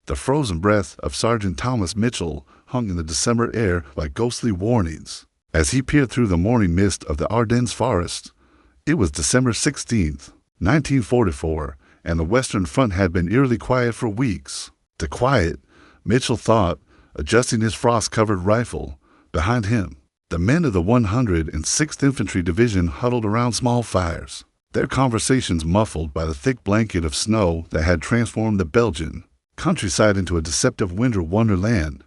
The frozen breath of Sergeant Thomas Mitchell hung in the December air like ghostly warnings. As he peered through the morning mist of the Ardennes forest, it was December 16th, 1944, and the Western Front had been eerily quiet for weeks. The quiet, Mitchell thought, adjusting his frost-covered rifle. Behind him, the men of the 106th Infantry Division huddled around small fires, their conversations muffled by the thick blanket of snow that had transformed the Belgian countryside into a deceptive winter wonderland.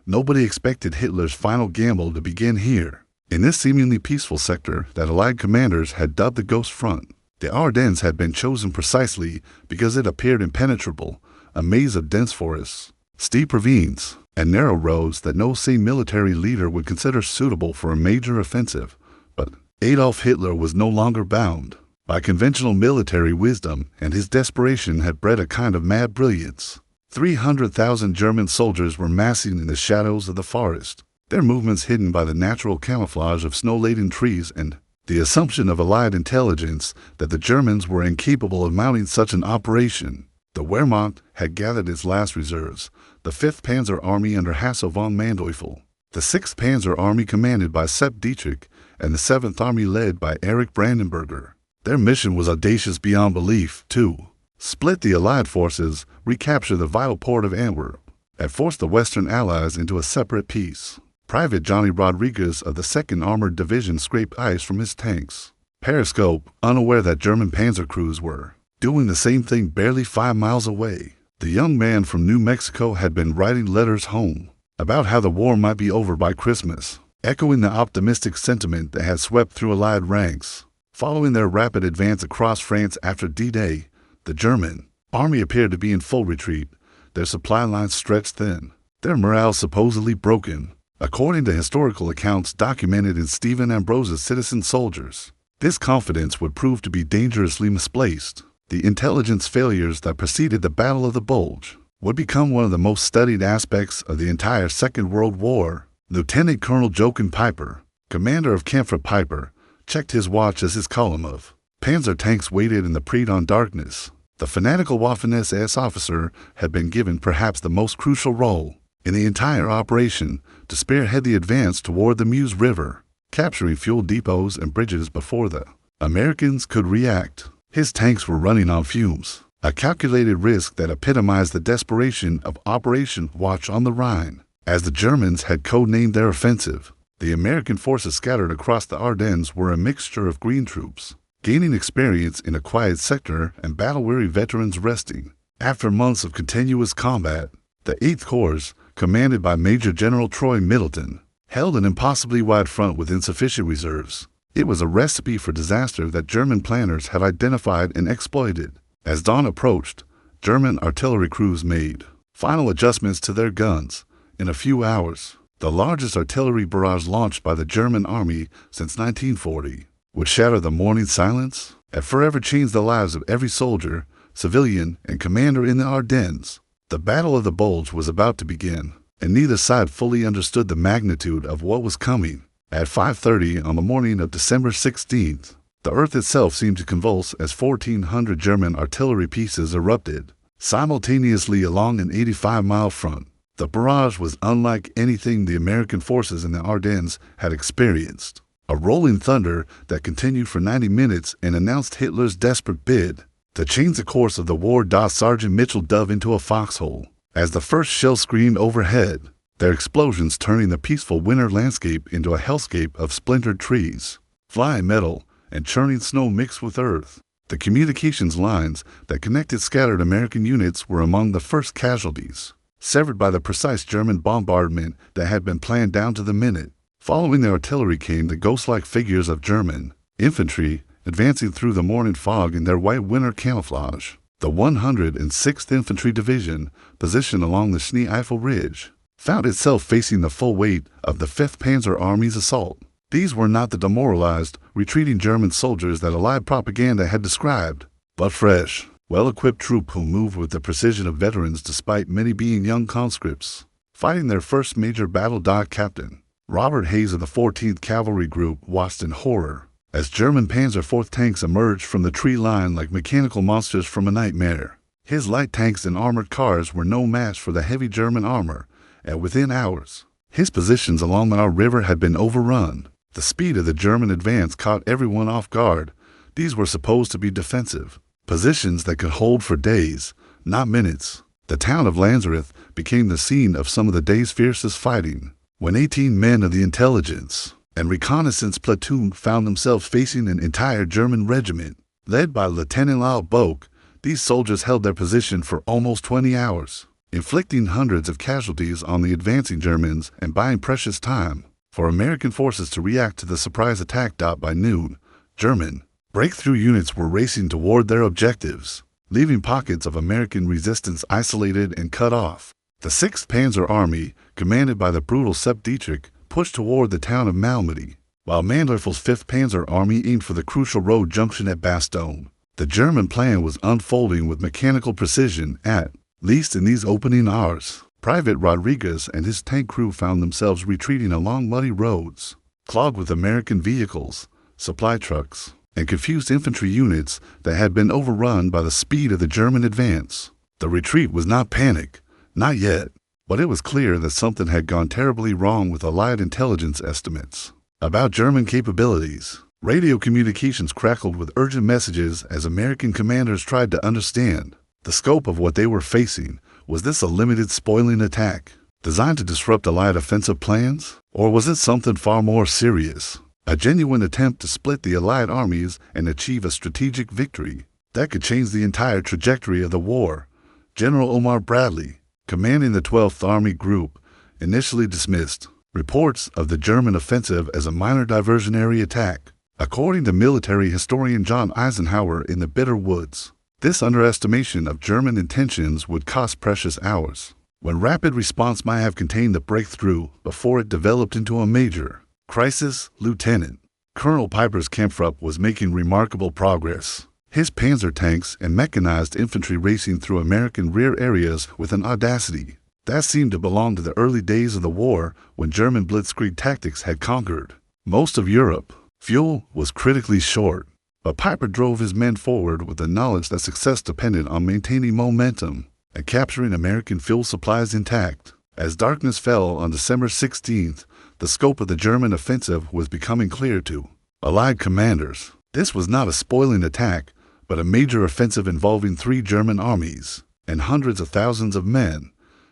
Nobody expected Hitler's final gamble to begin here, in this seemingly peaceful sector that Allied commanders had dubbed the Ghost Front. The Ardennes had been chosen precisely because it appeared impenetrable, a maze of dense forests, steep ravines, and narrow roads that no sane military leader would consider suitable for a major offensive. But Adolf Hitler was no longer bound by conventional military wisdom, and his desperation had bred a kind of mad brilliance. 300,000 German soldiers were massing in the shadows of the forest, their movements hidden by the natural camouflage of snow-laden trees and the assumption of Allied intelligence that the Germans were incapable of mounting such an operation. The Wehrmacht had gathered its last reserves, the 5th Panzer Army under Hasso von Manteuffel, the 6th Panzer Army commanded by Sepp Dietrich, and the 7th Army led by Erich Brandenberger. Their mission was audacious beyond belief, too. Split the Allied forces, recapture the vital port of Antwerp, and force the Western Allies into a separate peace. Private Johnny Rodriguez of the 2nd Armored Division scraped ice from his tanks. Periscope, unaware that German panzer crews were doing the same thing barely 5 miles away. The young man from New Mexico had been writing letters home about how the war might be over by Christmas, echoing the optimistic sentiment that had swept through Allied ranks. Following their rapid advance across France after D-Day, the German army appeared to be in full retreat, their supply lines stretched thin, their morale supposedly broken. According to historical accounts documented in Stephen Ambrose's Citizen Soldiers, this confidence would prove to be dangerously misplaced. The intelligence failures that preceded the Battle of the Bulge would become one of the most studied aspects of the entire Second World War. Lieutenant Colonel Joachim Peiper, commander of Kampfer Peiper, checked his watch as his column of panzer tanks waited in the pre-dawn darkness. The fanatical Waffen-SS officer had been given perhaps the most crucial role in the entire operation to spearhead the advance toward the Meuse River, capturing fuel depots and bridges before the Americans could react. His tanks were running on fumes, a calculated risk that epitomized the desperation of Operation Watch on the Rhine. As the Germans had codenamed their offensive, the American forces scattered across the Ardennes were a mixture of green troops, gaining experience in a quiet sector, and battle-weary veterans resting. After months of continuous combat, the 8th Corps, commanded by Major General Troy Middleton, held an impossibly wide front with insufficient reserves. It was a recipe for disaster that German planners had identified and exploited. As dawn approached, German artillery crews made final adjustments to their guns. In a few hours, the largest artillery barrage launched by the German army since 1940 would shatter the morning silence and forever change the lives of every soldier, civilian, and commander in the Ardennes. The Battle of the Bulge was about to begin, and neither side fully understood the magnitude of what was coming. At 5:30 on the morning of December 16th, the earth itself seemed to convulse as 1,400 German artillery pieces erupted simultaneously along an 85-mile front. The barrage was unlike anything the American forces in the Ardennes had experienced. A rolling thunder that continued for 90 minutes and announced Hitler's desperate bid to change the course of the war. Sergeant Mitchell dove into a foxhole as the first shell screamed overhead, their explosions turning the peaceful winter landscape into a hellscape of splintered trees, flying metal, and churning snow mixed with earth. The communications lines that connected scattered American units were among the first casualties, severed by the precise German bombardment that had been planned down to the minute. Following the artillery came the ghost-like figures of German infantry advancing through the morning fog in their white winter camouflage. The 106th Infantry Division, positioned along the Schnee-Eifel Ridge, found itself facing the full weight of the 5th Panzer Army's assault. These were not the demoralized, retreating German soldiers that Allied propaganda had described, but fresh, well-equipped troops who moved with the precision of veterans despite many being young conscripts, fighting their first major battle. Captain Robert Hayes of the 14th Cavalry Group watched in horror as German Panzer IV tanks emerged from the tree line like mechanical monsters from a nightmare. His light tanks and armored cars were no match for the heavy German armor, and within hours, his positions along the river had been overrun. The speed of the German advance caught everyone off guard. These were supposed to be defensive positions that could hold for days, not minutes. The town of Landsrath became the scene of some of the day's fiercest fighting, when 18 men of the intelligence and reconnaissance platoon found themselves facing an entire German regiment. Led by Lieutenant Bulge, these soldiers held their position for almost 20 hours, inflicting hundreds of casualties on the advancing Germans and buying precious time for American forces to react to the surprise attack. By noon, German breakthrough units were racing toward their objectives, leaving pockets of American resistance isolated and cut off. The 6th Panzer Army, commanded by the brutal Sepp Dietrich, pushed toward the town of Malmedy, while Manderfel's 5th Panzer Army aimed for the crucial road junction at Bastogne. The German plan was unfolding with mechanical precision. At least in these opening hours, Private Rodriguez and his tank crew found themselves retreating along muddy roads, clogged with American vehicles, supply trucks, and confused infantry units that had been overrun by the speed of the German advance. The retreat was not panic, not yet, but it was clear that something had gone terribly wrong with Allied intelligence estimates about German capabilities. Radio communications crackled with urgent messages as American commanders tried to understand the scope of what they were facing. Was this a limited spoiling attack designed to disrupt Allied offensive plans? Or was it something far more serious? A genuine attempt to split the Allied armies and achieve a strategic victory that could change the entire trajectory of the war. General Omar Bradley, commanding the 12th Army Group, initially dismissed reports of the German offensive as a minor diversionary attack. According to military historian John Eisenhower in the Bitter Woods, this underestimation of German intentions would cost precious hours, when rapid response might have contained the breakthrough before it developed into a major crisis. Lieutenant Colonel Piper's Kampfrupp was making remarkable progress, his panzer tanks and mechanized infantry racing through American rear areas with an audacity that seemed to belong to the early days of the war, when German blitzkrieg tactics had conquered most of Europe. Fuel was critically short, but Piper drove his men forward with the knowledge that success depended on maintaining momentum and capturing American fuel supplies intact. As darkness fell on December 16th, the scope of the German offensive was becoming clear to Allied commanders. This was not a spoiling attack, but a major offensive involving 3 German armies and hundreds of thousands of men.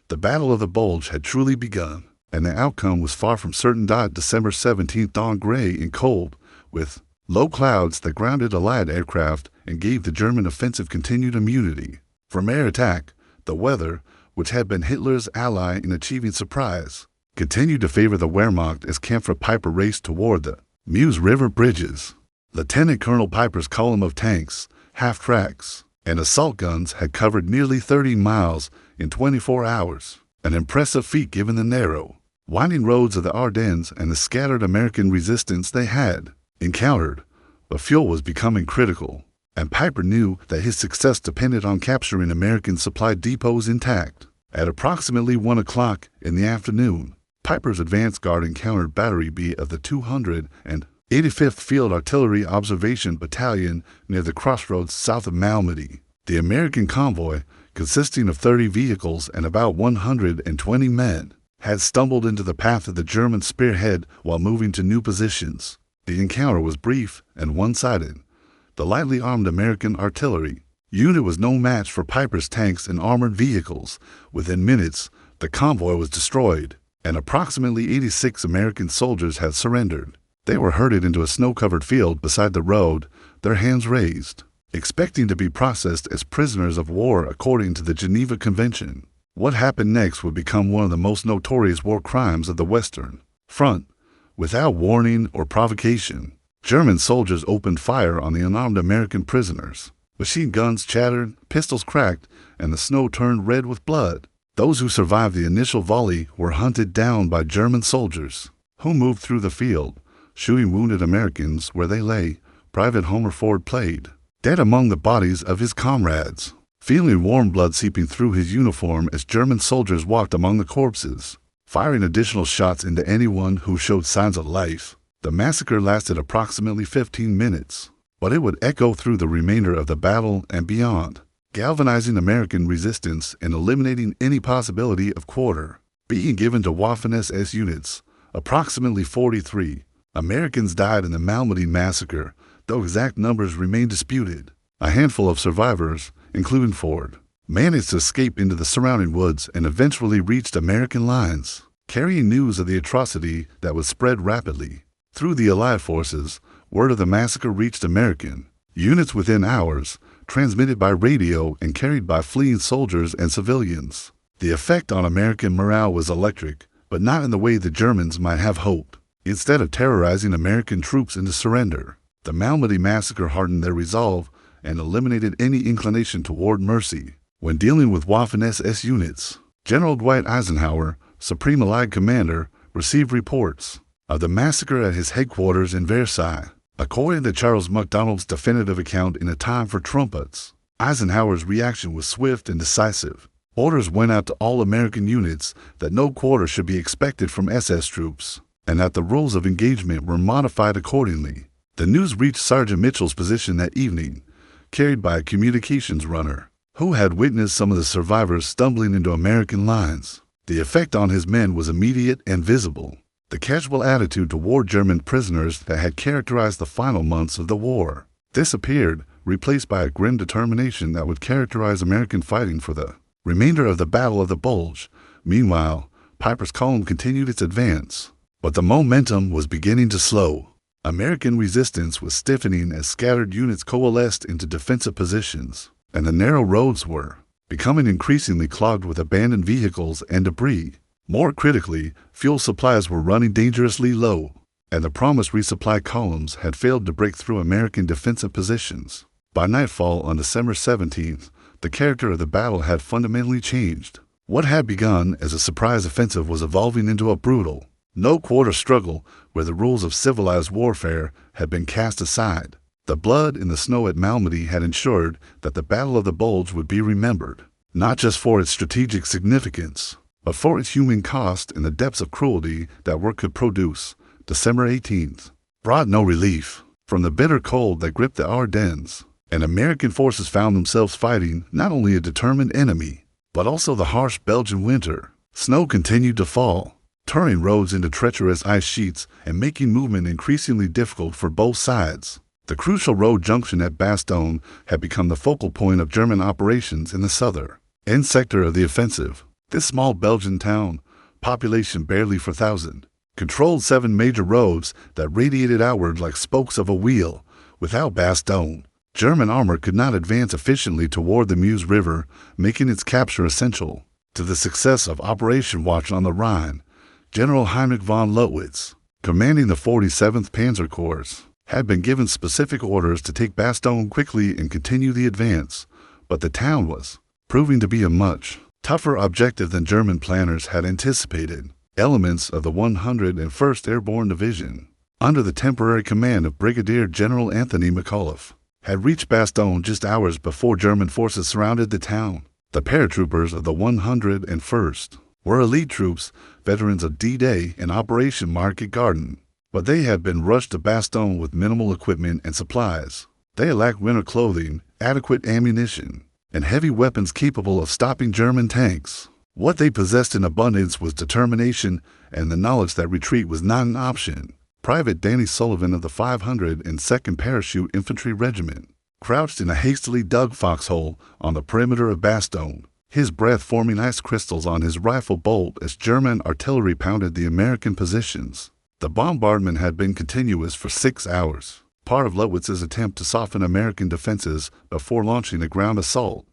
The Battle of the Bulge had truly begun, and the outcome was far from certain. December 17th dawned gray and cold, with low clouds that grounded Allied aircraft and gave the German offensive continued immunity from air attack. The weather, which had been Hitler's ally in achieving surprise, continued to favor the Wehrmacht as Kampfrupp Piper raced toward the Meuse River bridges. Lieutenant Colonel Piper's column of tanks, half-tracks, and assault guns had covered nearly 30 miles in 24 hours, an impressive feat given the narrow, winding roads of the Ardennes and the scattered American resistance they had encountered. But fuel was becoming critical, and Piper knew that his success depended on capturing American supply depots intact. At approximately 1 o'clock in the afternoon, Piper's advance guard encountered Battery B of the 285th Field Artillery Observation Battalion near the crossroads south of Malmedy. The American convoy, consisting of 30 vehicles and about 120 men, had stumbled into the path of the German spearhead while moving to new positions. The encounter was brief and one-sided. The lightly armed American artillery unit was no match for Piper's tanks and armored vehicles. Within minutes, the convoy was destroyed, and approximately 86 American soldiers had surrendered. They were herded into a snow-covered field beside the road, their hands raised, expecting to be processed as prisoners of war according to the Geneva Convention. What happened next would become one of the most notorious war crimes of the Western Front. Without warning or provocation, German soldiers opened fire on the unarmed American prisoners. Machine guns chattered, pistols cracked, and the snow turned red with blood. Those who survived the initial volley were hunted down by German soldiers, who moved through the field, shooting wounded Americans where they lay. Private Homer Ford played dead among the bodies of his comrades, feeling warm blood seeping through his uniform as German soldiers walked among the corpses, firing additional shots into anyone who showed signs of life. The massacre lasted approximately 15 minutes, but it would echo through the remainder of the battle and beyond. galvanizing American resistance and eliminating any possibility of quarter being given to Waffen-SS units. Approximately 43 Americans died in the Malmedy massacre, though exact numbers remain disputed. A handful of survivors, including Ford, managed to escape into the surrounding woods and eventually reached American lines, carrying news of the atrocity that was spread rapidly. Through the Allied forces, word of the massacre reached American units within hours, transmitted by radio and carried by fleeing soldiers and civilians. The effect on American morale was electric, but not in the way the Germans might have hoped. Instead of terrorizing American troops into surrender, the Malmedy massacre hardened their resolve and eliminated any inclination toward mercy. When dealing with Waffen-SS units, General Dwight Eisenhower, Supreme Allied Commander, received reports of the massacre at his headquarters in Versailles. According to Charles MacDonald's definitive account in A Time for Trumpets, Eisenhower's reaction was swift and decisive. Orders went out to all American units that no quarter should be expected from SS troops, and that the rules of engagement were modified accordingly. The news reached Sergeant Mitchell's position that evening, carried by a communications runner, who had witnessed some of the survivors stumbling into American lines. The effect on his men was immediate and visible. The casual attitude toward German prisoners that had characterized the final months of the war disappeared, replaced by a grim determination that would characterize American fighting for the remainder of the Battle of the Bulge. Meanwhile, Piper's column continued its advance, but the momentum was beginning to slow. American resistance was stiffening as scattered units coalesced into defensive positions, and the narrow roads were becoming increasingly clogged with abandoned vehicles and debris. More critically, fuel supplies were running dangerously low, and the promised resupply columns had failed to break through American defensive positions. By nightfall on December 17th, the character of the battle had fundamentally changed. What had begun as a surprise offensive was evolving into a brutal, no-quarter struggle where the rules of civilized warfare had been cast aside. The blood in the snow at Malmedy had ensured that the Battle of the Bulge would be remembered, not just for its strategic significance, but for its human cost and the depths of cruelty that war could produce. December 18th brought no relief from the bitter cold that gripped the Ardennes, and American forces found themselves fighting not only a determined enemy, but also the harsh Belgian winter. Snow continued to fall, turning roads into treacherous ice sheets and making movement increasingly difficult for both sides. The crucial road junction at Bastogne had become the focal point of German operations in the southern end sector of the offensive. This small Belgian town, population barely 4,000, controlled 7 major roads that radiated outward like spokes of a wheel. Without Bastogne, German armor could not advance efficiently toward the Meuse River, making its capture essential to the success of Operation Watch on the Rhine. General Heinrich von Lowitz, commanding the 47th Panzer Corps, had been given specific orders to take Bastogne quickly and continue the advance, but the town was proving to be a much tougher objective than German planners had anticipated. Elements of the 101st Airborne Division, under the temporary command of Brigadier General Anthony McAuliffe, had reached Bastogne just hours before German forces surrounded the town. The paratroopers of the 101st were elite troops, veterans of D-Day and Operation Market Garden, but they had been rushed to Bastogne with minimal equipment and supplies. They lacked winter clothing, adequate ammunition, and heavy weapons capable of stopping German tanks. What they possessed in abundance was determination and the knowledge that retreat was not an option. Private Danny Sullivan of the 502nd Parachute Infantry Regiment crouched in a hastily dug foxhole on the perimeter of Bastogne, his breath forming ice crystals on his rifle bolt as German artillery pounded the American positions. The bombardment had been continuous for 6 hours, part of Lowitz's attempt to soften American defenses before launching a ground assault.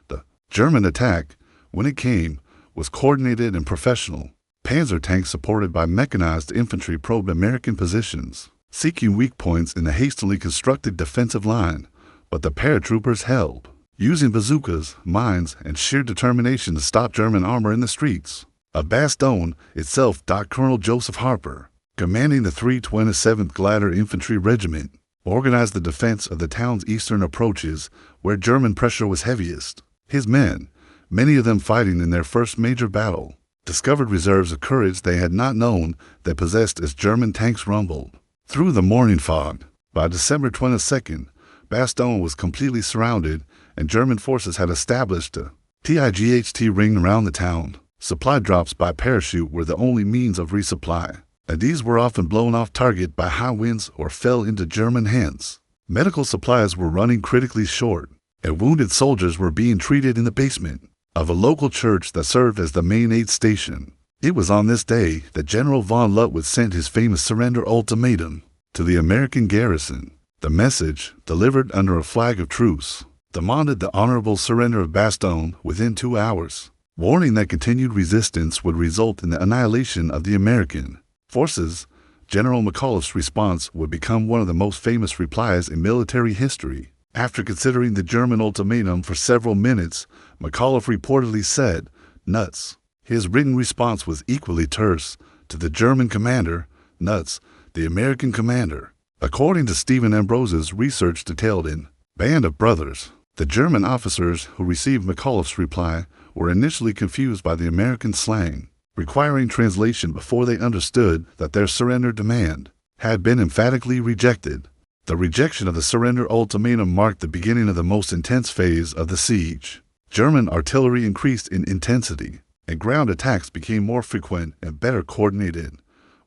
The German attack, when it came, was coordinated and professional. Panzer tanks supported by mechanized infantry probed American positions, seeking weak points in the hastily constructed defensive line, but the paratroopers held, using bazookas, mines, and sheer determination to stop German armor in the streets. Of Bastogne itself, Colonel Joseph Harper, commanding the 327th Glider Infantry Regiment, organized the defense of the town's eastern approaches where German pressure was heaviest. His men, many of them fighting in their first major battle, discovered reserves of courage they had not known they possessed as German tanks rumbled through the morning fog. By December 22nd, Bastogne was completely surrounded, and German forces had established a TIGHT ring around the town. Supply drops by parachute were the only means of resupply, and these were often blown off target by high winds or fell into German hands. Medical supplies were running critically short, and wounded soldiers were being treated in the basement of a local church that served as the main aid station. It was on this day that General von Lutwitz sent his famous surrender ultimatum to the American garrison. The message, delivered under a flag of truce, demanded the honorable surrender of Bastogne within 2 hours, warning that continued resistance would result in the annihilation of the American forces. General McAuliffe's response would become one of the most famous replies in military history. After considering the German ultimatum for several minutes, McAuliffe reportedly said, "Nuts." His written response was equally terse to the German commander, "Nuts," the American commander. According to Stephen Ambrose's research detailed in Band of Brothers, the German officers who received McAuliffe's reply were initially confused by the American slang, requiring translation before they understood that their surrender demand had been emphatically rejected. The rejection of the surrender ultimatum marked the beginning of the most intense phase of the siege. German artillery increased in intensity, and ground attacks became more frequent and better coordinated.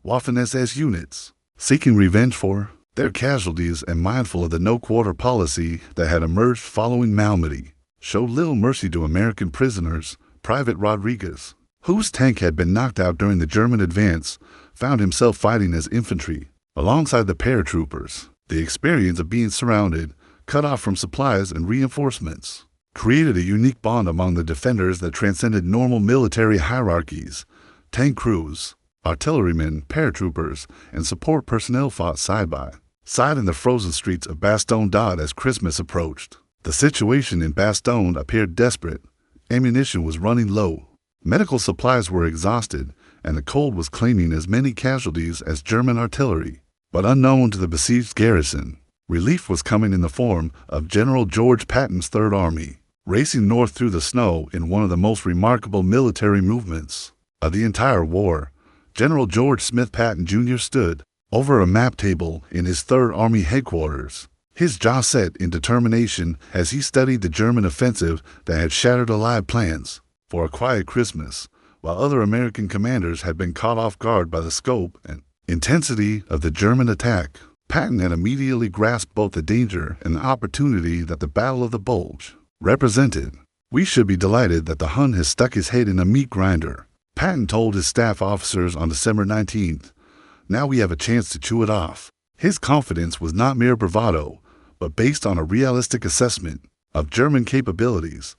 Waffen-SS units, seeking revenge for their casualties and mindful of the no-quarter policy that had emerged following Malmedy, showed little mercy to American prisoners. Private Rodriguez, whose tank had been knocked out during the German advance, found himself fighting as infantry alongside the paratroopers. The experience of being surrounded, cut off from supplies and reinforcements, created a unique bond among the defenders that transcended normal military hierarchies. Tank crews, artillerymen, paratroopers, and support personnel fought side by side in the frozen streets of Bastogne as Christmas approached. The situation in Bastogne appeared desperate. Ammunition was running low, medical supplies were exhausted, and the cold was claiming as many casualties as German artillery. But unknown to the besieged garrison, relief was coming in the form of General George Patton's Third Army, racing north through the snow in one of the most remarkable military movements of the entire war. General George Smith Patton Jr. stood over a map table in his Third Army headquarters, his jaw set in determination as he studied the German offensive that had shattered Allied plans for a quiet Christmas, while other American commanders had been caught off guard by the scope and intensity of the German attack. Patton had immediately grasped both the danger and the opportunity that the Battle of the Bulge represented. "We should be delighted that the Hun has stuck his head in a meat grinder," Patton told his staff officers on December 19th. "Now we have a chance to chew it off." His confidence was not mere bravado, but based on a realistic assessment of German capabilities.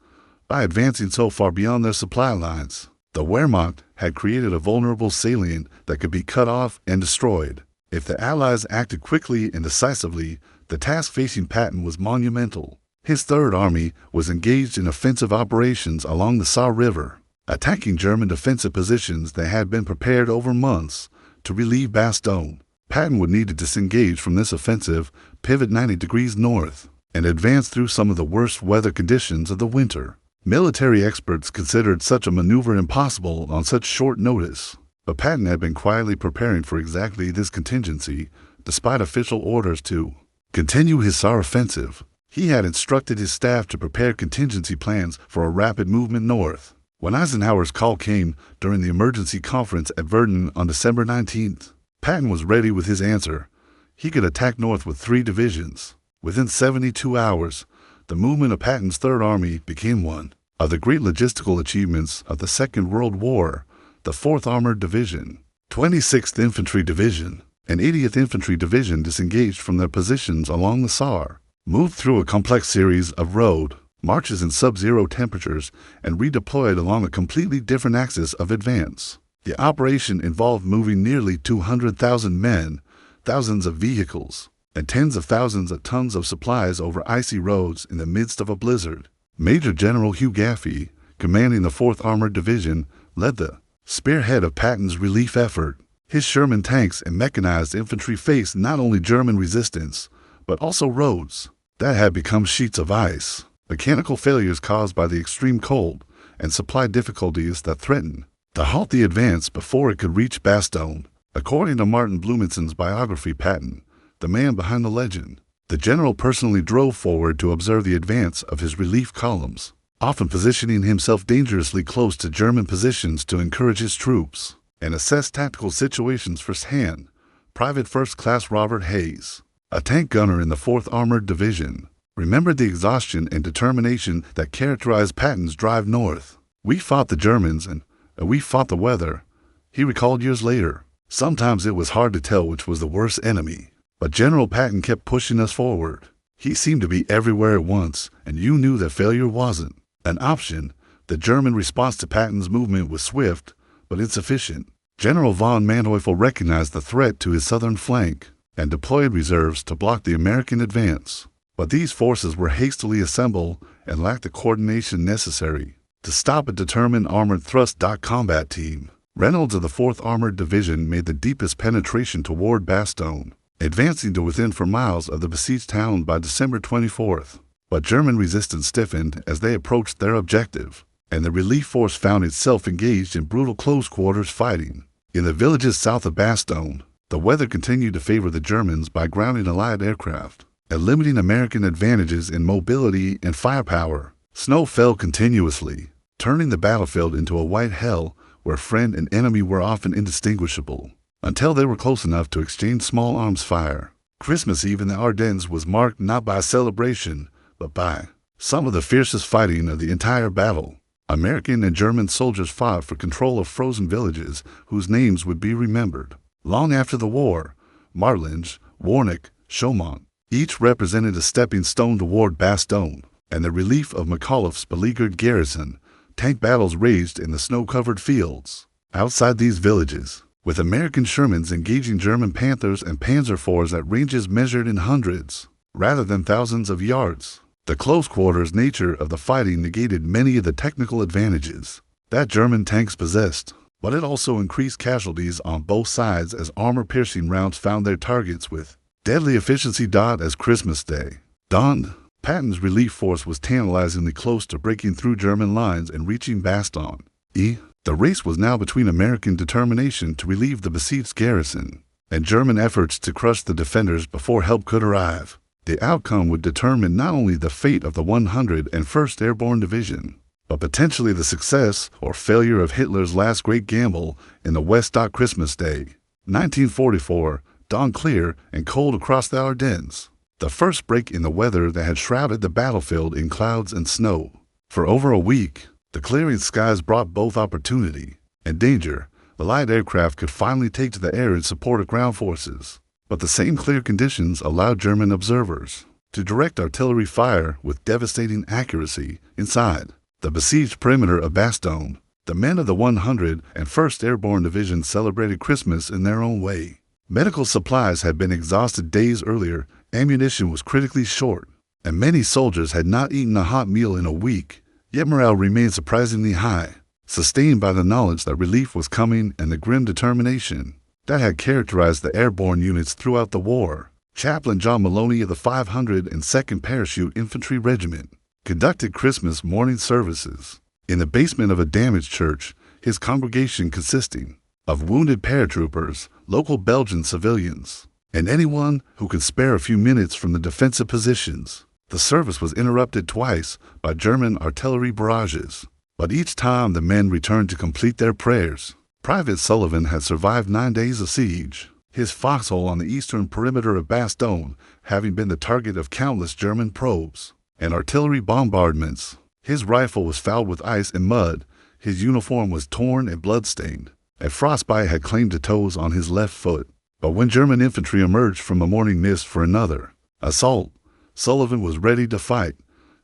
By advancing so far beyond their supply lines, the Wehrmacht had created a vulnerable salient that could be cut off and destroyed. If the Allies acted quickly and decisively, the task facing Patton was monumental. His Third Army was engaged in offensive operations along the Saar River, attacking German defensive positions that had been prepared over months to relieve Bastogne. Patton would need to disengage from this offensive, pivot 90 degrees north, and advance through some of the worst weather conditions of the winter. Military experts considered such a maneuver impossible on such short notice, but Patton had been quietly preparing for exactly this contingency, despite official orders to continue his Saar offensive. He had instructed his staff to prepare contingency plans for a rapid movement north. When Eisenhower's call came during the emergency conference at Verdun on December 19th, Patton was ready with his answer. He could attack north with 3 divisions. Within 72 hours, the movement of Patton's Third Army became one of the great logistical achievements of the Second World War. The 4th Armored Division, 26th Infantry Division, and 80th Infantry Division disengaged from their positions along the Saar, moved through a complex series of road marches in sub-zero temperatures, and redeployed along a completely different axis of advance. The operation involved moving nearly 200,000 men, thousands of vehicles, and tens of thousands of tons of supplies over icy roads in the midst of a blizzard. Major General Hugh Gaffey, commanding the 4th Armored Division, led the spearhead of Patton's relief effort. His Sherman tanks and mechanized infantry faced not only German resistance, but also roads that had become sheets of ice, mechanical failures caused by the extreme cold, and supply difficulties that threatened to halt the advance before it could reach Bastogne. According to Martin Blumensen's biography, Patton, the man behind the legend, The general personally drove forward to observe the advance of his relief columns, often positioning himself dangerously close to German positions to encourage his troops and assess tactical situations firsthand. Private First Class Robert Hayes, a tank gunner in the 4th Armored Division, remembered the exhaustion and determination that characterized Patton's drive north. "We fought the Germans and we fought the weather," he recalled years later. "Sometimes it was hard to tell which was the worst enemy, but General Patton kept pushing us forward. He seemed to be everywhere at once, and you knew that failure wasn't an option." The German response to Patton's movement was swift, but insufficient. General von Manteuffel recognized the threat to his southern flank and deployed reserves to block the American advance. But these forces were hastily assembled and lacked the coordination necessary to stop a determined armored thrust. Combat team Reynolds of the 4th Armored Division made the deepest penetration toward Bastogne, advancing to within 4 miles of the besieged town by December 24th. But German resistance stiffened as they approached their objective, and the relief force found itself engaged in brutal close-quarters fighting. In the villages south of Bastogne, the weather continued to favor the Germans by grounding Allied aircraft and limiting American advantages in mobility and firepower. Snow fell continuously, turning the battlefield into a white hell where friend and enemy were often indistinguishable, until they were close enough to exchange small arms fire. Christmas Eve in the Ardennes was marked not by celebration, but by some of the fiercest fighting of the entire battle. American and German soldiers fought for control of frozen villages whose names would be remembered long after the war. Martlinge, Warnick, Chaumont, each represented a stepping stone toward Bastogne and the relief of McAuliffe's beleaguered garrison. Tank battles raged in the snow-covered fields outside these villages, with American Shermans engaging German Panthers and Panzer IVs at ranges measured in hundreds rather than thousands of yards. The close-quarters nature of the fighting negated many of the technical advantages that German tanks possessed, but it also increased casualties on both sides as armor-piercing rounds found their targets with deadly efficiency. As Christmas Day dawned, Patton's relief force was tantalizingly close to breaking through German lines and reaching Bastogne. The race was now between American determination to relieve the besieged garrison and German efforts to crush the defenders before help could arrive. The outcome would determine not only the fate of the 101st Airborne Division, but potentially the success or failure of Hitler's last great gamble in the West. Christmas Day, 1944, dawned clear and cold across the Ardennes, the first break in the weather that had shrouded the battlefield in clouds and snow. For over a week, the clearing skies brought both opportunity and danger. Allied aircraft could finally take to the air in support of ground forces. But the same clear conditions allowed German observers to direct artillery fire with devastating accuracy inside the besieged perimeter of Bastogne. The men of the 101st Airborne Division celebrated Christmas in their own way. Medical supplies had been exhausted days earlier, ammunition was critically short, and many soldiers had not eaten a hot meal in a week. Yet morale remained surprisingly high, sustained by the knowledge that relief was coming and the grim determination that had characterized the airborne units throughout the war. Chaplain John Maloney of the 502nd Parachute Infantry Regiment conducted Christmas morning services in the basement of a damaged church, his congregation consisting of wounded paratroopers, local Belgian civilians, and anyone who could spare a few minutes from the defensive positions. The service was interrupted twice by German artillery barrages, but each time the men returned to complete their prayers. Private Sullivan had survived 9 days of siege, his foxhole on the eastern perimeter of Bastogne having been the target of countless German probes and artillery bombardments. His rifle was fouled with ice and mud, his uniform was torn and blood-stained, and frostbite had claimed the toes on his left foot. But when German infantry emerged from a morning mist for another assault, Sullivan was ready to fight.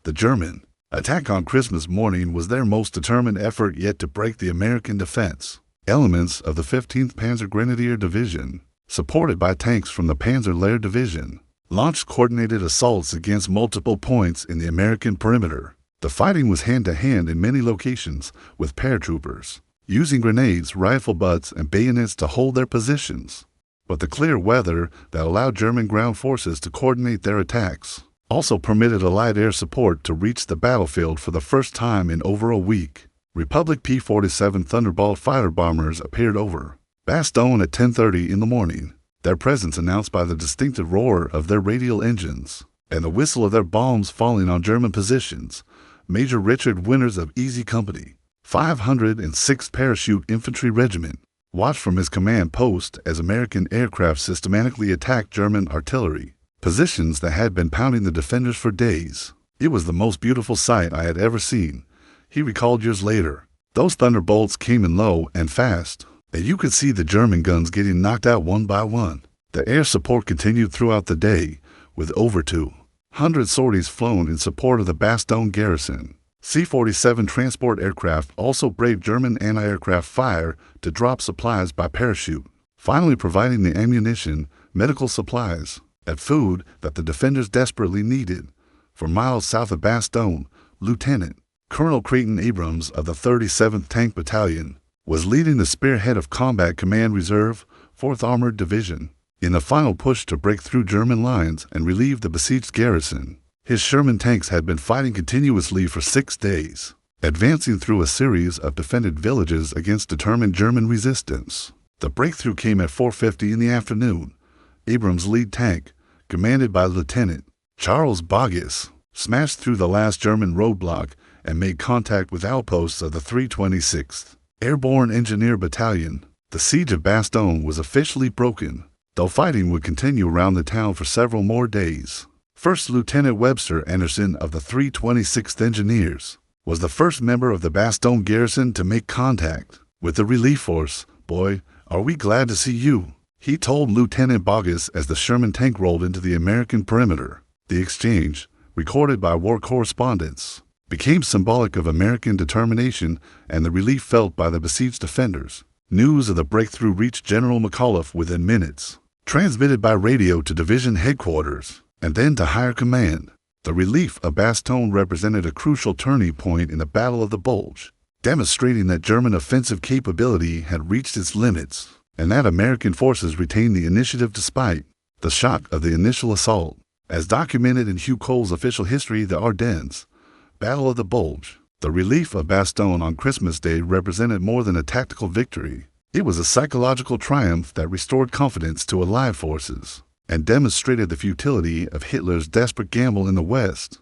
The German attack on Christmas morning was their most determined effort yet to break the American defense. Elements of the 15th Panzer Grenadier Division, supported by tanks from the Panzer Lehr Division, launched coordinated assaults against multiple points in the American perimeter. The fighting was hand-to-hand in many locations, with paratroopers using grenades, rifle butts, and bayonets to hold their positions. But the clear weather that allowed German ground forces to coordinate their attacks also permitted Allied air support to reach the battlefield for the first time in over a week. Republic P-47 Thunderbolt fighter bombers appeared over Bastogne at 10:30 in the morning. their presence announced by the distinctive roar of their radial engines and the whistle of their bombs falling on German positions. Major Richard Winters of Easy Company, 506th Parachute Infantry Regiment, watched from his command post as American aircraft systematically attacked German artillery positions that had been pounding the defenders for days. "It was the most beautiful sight I had ever seen," he recalled years later. "Those thunderbolts came in low and fast, and you could see the German guns getting knocked out one by one." The air support continued throughout the day, with over 200 sorties flown in support of the Bastogne garrison. C-47 transport aircraft also braved German anti-aircraft fire to drop supplies by parachute, finally providing the ammunition, medical supplies, and food that the defenders desperately needed. For miles south of Bastogne, Lieutenant Colonel Creighton Abrams of the 37th Tank Battalion was leading the spearhead of Combat Command Reserve, 4th Armored Division, in the final push to break through German lines and relieve the besieged garrison. His Sherman tanks had been fighting continuously for 6 days, advancing through a series of defended villages against determined German resistance. The breakthrough came at 4:50 in the afternoon. Abrams' lead tank, commanded by Lieutenant Charles Boggess, smashed through the last German roadblock and made contact with outposts of the 326th Airborne Engineer Battalion. The siege of Bastogne was officially broken, though fighting would continue around the town for several more days. First Lieutenant Webster Anderson of the 326th Engineers was the first member of the Bastogne garrison to make contact with the relief force. "Boy, are we glad to see you," he told Lieutenant Boggess as the Sherman tank rolled into the American perimeter. The exchange, recorded by war correspondents, became symbolic of American determination and the relief felt by the besieged defenders. News of the breakthrough reached General McAuliffe within minutes, transmitted by radio to division headquarters and then to higher command. The relief of Bastogne represented a crucial turning point in the Battle of the Bulge, demonstrating that German offensive capability had reached its limits and that American forces retained the initiative despite the shock of the initial assault. As documented in Hugh Cole's official history, The Ardennes, Battle of the Bulge, the relief of Bastogne on Christmas Day represented more than a tactical victory. It was a psychological triumph that restored confidence to Allied forces and demonstrated the futility of Hitler's desperate gamble in the West.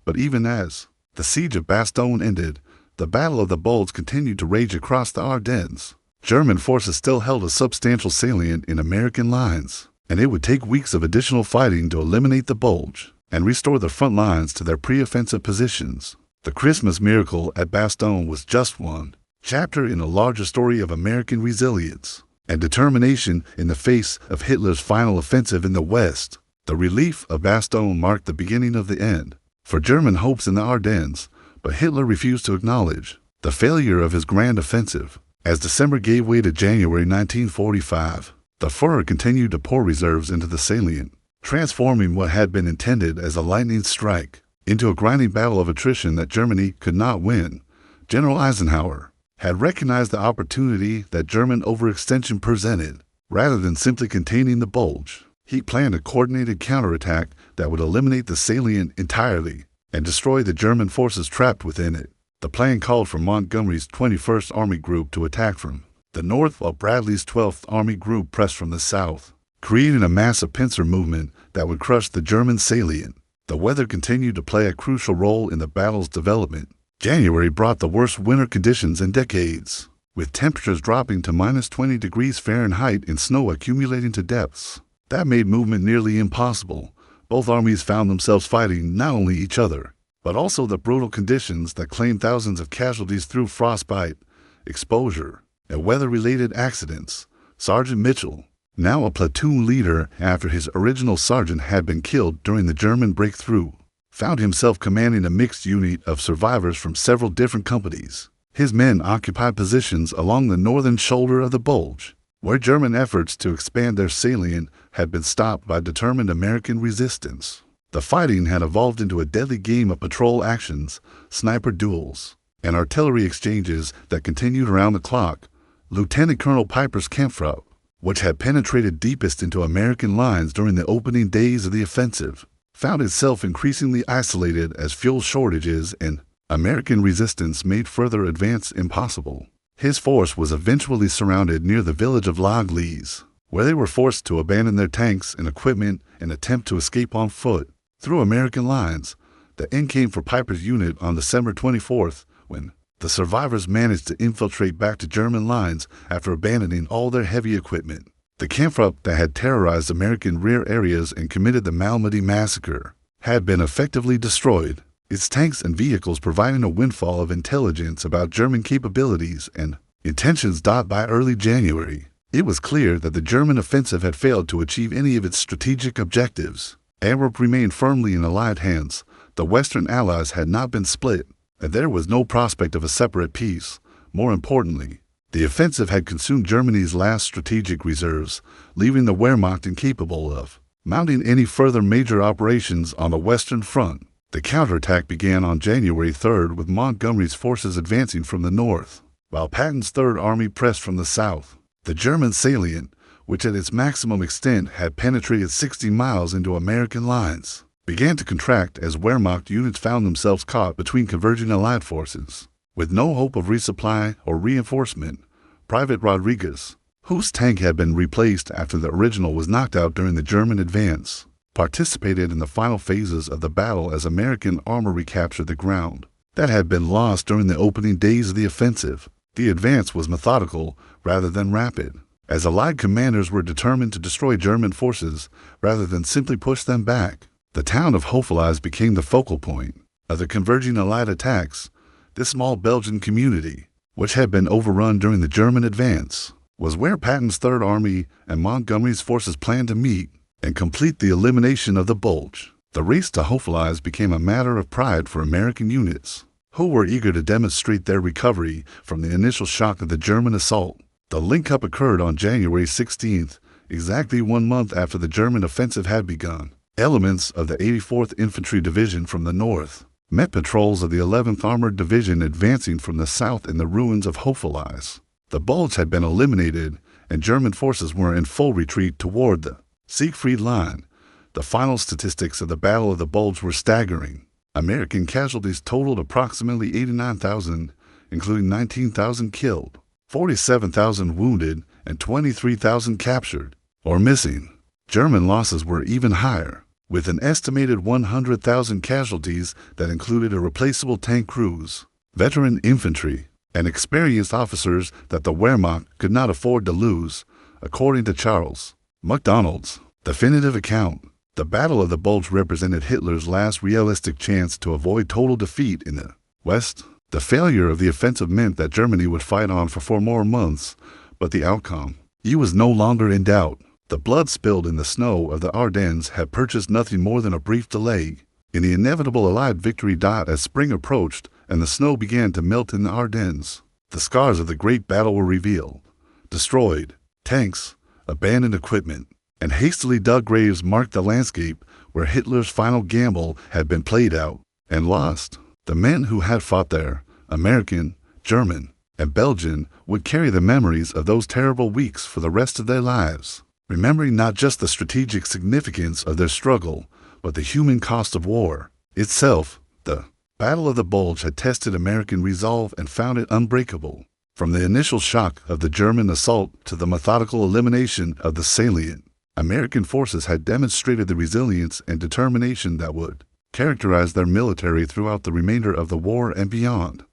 But even as the siege of Bastogne ended, the Battle of the Bulge continued to rage across the Ardennes. German forces still held a substantial salient in American lines, and it would take weeks of additional fighting to eliminate the Bulge and restore the front lines to their pre-offensive positions. The Christmas miracle at Bastogne was just one chapter in a larger story of American resilience and determination in the face of Hitler's final offensive in the West. The relief of Bastogne marked the beginning of the end for German hopes in the Ardennes, but Hitler refused to acknowledge the failure of his grand offensive. As December gave way to January 1945, the Führer continued to pour reserves into the salient, transforming what had been intended as a lightning strike into a grinding battle of attrition that Germany could not win. General Eisenhower had recognized the opportunity that German overextension presented. Rather than simply containing the Bulge, he planned a coordinated counterattack that would eliminate the salient entirely and destroy the German forces trapped within it. The plan called for Montgomery's 21st Army Group to attack from the north while Bradley's 12th Army Group pressed from the south, creating a massive pincer movement that would crush the German salient. The weather continued to play a crucial role in the battle's development. January brought the worst winter conditions in decades, with temperatures dropping to -20 degrees Fahrenheit and snow accumulating to depths that made movement nearly impossible. Both armies found themselves fighting not only each other, but also the brutal conditions that claimed thousands of casualties through frostbite, exposure, and weather-related accidents. Sergeant Mitchell, now a platoon leader after his original sergeant had been killed during the German breakthrough, found himself commanding a mixed unit of survivors from several different companies. His men occupied positions along the northern shoulder of the Bulge, where German efforts to expand their salient had been stopped by determined American resistance. The fighting had evolved into a deadly game of patrol actions, sniper duels, and artillery exchanges that continued around the clock. Lieutenant Colonel Piper's Kampfgruppe, which had penetrated deepest into American lines during the opening days of the offensive, found itself increasingly isolated as fuel shortages and American resistance made further advance impossible. His force was eventually surrounded near the village of L'Église, where they were forced to abandon their tanks and equipment and attempt to escape on foot. Through American lines, the end came for Piper's unit on December 24th, when the survivors managed to infiltrate back to German lines after abandoning all their heavy equipment. The Kampfgruppe that had terrorized American rear areas and committed the Malmedy massacre had been effectively destroyed, its tanks and vehicles providing a windfall of intelligence about German capabilities and intentions. By early January, it was clear that the German offensive had failed to achieve any of its strategic objectives. Europe remained firmly in Allied hands. The Western Allies had not been split, and there was no prospect of a separate peace. More importantly, the offensive had consumed Germany's last strategic reserves, leaving the Wehrmacht incapable of mounting any further major operations on the Western Front. The counterattack began on January 3rd with Montgomery's forces advancing from the north, while Patton's Third Army pressed from the south. The German salient, which at its maximum extent had penetrated 60 miles into American lines, began to contract as Wehrmacht units found themselves caught between converging Allied forces. With no hope of resupply or reinforcement, Private Rodriguez, whose tank had been replaced after the original was knocked out during the German advance, participated in the final phases of the battle as American armor recaptured the ground that had been lost during the opening days of the offensive. The advance was methodical rather than rapid, as Allied commanders were determined to destroy German forces rather than simply push them back. The town of Houffalize became the focal point of the converging Allied attacks. This small Belgian community, which had been overrun during the German advance, was where Patton's Third Army and Montgomery's forces planned to meet and complete the elimination of the Bulge. The race to Houffalize became a matter of pride for American units, who were eager to demonstrate their recovery from the initial shock of the German assault. The link-up occurred on January 16th, exactly 1 month after the German offensive had begun. Elements of the 84th Infantry Division from the north met patrols of the 11th Armored Division advancing from the south in the ruins of Houffalize. The Bulge had been eliminated, and German forces were in full retreat toward the Siegfried Line. The final statistics of the Battle of the Bulge were staggering. American casualties totaled approximately 89,000, including 19,000 killed, 47,000 wounded, and 23,000 captured or missing. German losses were even higher, with an estimated 100,000 casualties that included irreplaceable tank crews, veteran infantry, and experienced officers that the Wehrmacht could not afford to lose, according to Charles MacDonald's definitive account. The Battle of the Bulge represented Hitler's last realistic chance to avoid total defeat in the West. The failure of the offensive meant that Germany would fight on for 4 more months, but the outcome, he was no longer in doubt. The blood spilled in the snow of the Ardennes had purchased nothing more than a brief delay in the inevitable Allied victory. As spring approached and the snow began to melt in the Ardennes, the scars of the great battle were revealed. Destroyed tanks, abandoned equipment, and hastily dug graves marked the landscape where Hitler's final gamble had been played out and lost. The men who had fought there, American, German, and Belgian, would carry the memories of those terrible weeks for the rest of their lives, remembering not just the strategic significance of their struggle, but the human cost of war itself. The Battle of the Bulge had tested American resolve and found it unbreakable. From the initial shock of the German assault to the methodical elimination of the salient, American forces had demonstrated the resilience and determination that would characterize their military throughout the remainder of the war and beyond.